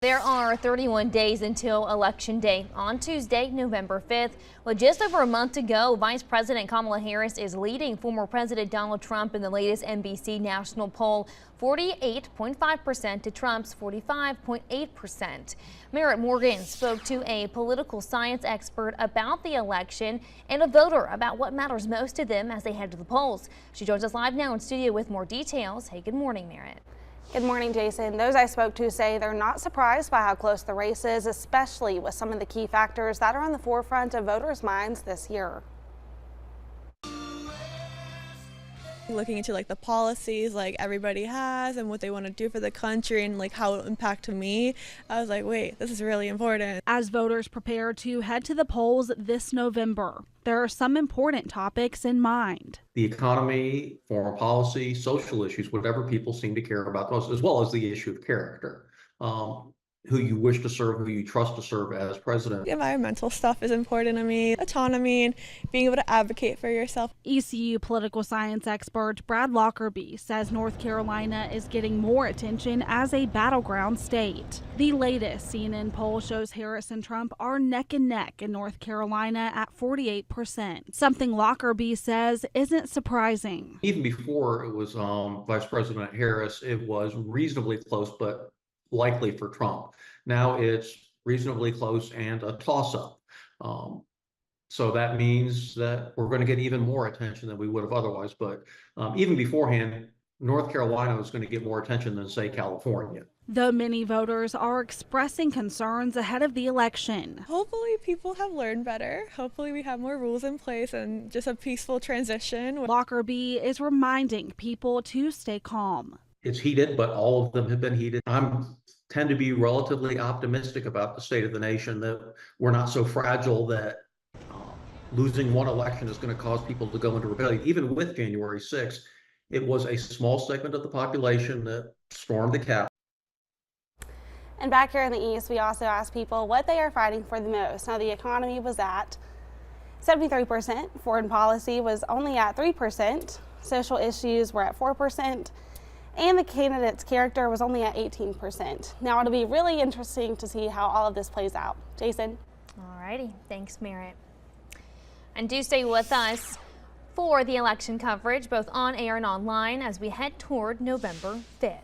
There are 31 days until Election Day on Tuesday, November 5th. Well, just over a month to go, Vice President Kamala Harris is leading former President Donald Trump in the latest NBC national poll, 48.5% to Trump's 45.8%. Merritt Morgan spoke to a political science expert about the election and a voter about what matters most to them as they head to the polls. She joins us live now in studio with more details. Hey, good morning, Merritt. Good morning, Jason. Those I spoke to say they're not surprised by how close the race is, especially with some of the key factors that are on the forefront of voters' minds this year. Looking into the policies everybody has and what they want to do for the country and how it will impact me, I was like, wait, this is really important. As voters prepare to head to the polls this November, there are some important topics in mind. The economy, foreign policy, social issues, whatever people seem to care about most, as well as the issue of character. Who you wish to serve, who you trust to serve as president. The environmental stuff is important to me, autonomy and being able to advocate for yourself. ECU political science expert Brad Lockerbie says North Carolina is getting more attention as a battleground state. The latest CNN poll shows Harris and Trump are neck and neck in North Carolina at 48%, something Lockerbie says isn't surprising. Even before it was Vice President Harris, it was reasonably close, but likely for Trump. Now it's reasonably close and a toss-up. So that means that we're going to get even more attention than we would have otherwise. But even beforehand, North Carolina is going to get more attention than, say, California. Though many voters are expressing concerns ahead of the election. Hopefully people have learned better. Hopefully we have more rules in place and just a peaceful transition. Lockerbie is reminding people to stay calm. It's heated, but all of them have been heated. I tend to be relatively optimistic about the state of the nation, that we're not so fragile that losing one election is going to cause people to go into rebellion. Even with January 6th, it was a small segment of the population that stormed the Capitol. And back here in the East, we also asked people what they are fighting for the most. Now, the economy was at 73%, foreign policy was only at 3%, social issues were at 4%, and the candidate's character was only at 18%. Now, it'll be really interesting to see how all of this plays out. Jason? All righty. Thanks, Merritt. And do stay with us for the election coverage, both on air and online, as we head toward November 5th.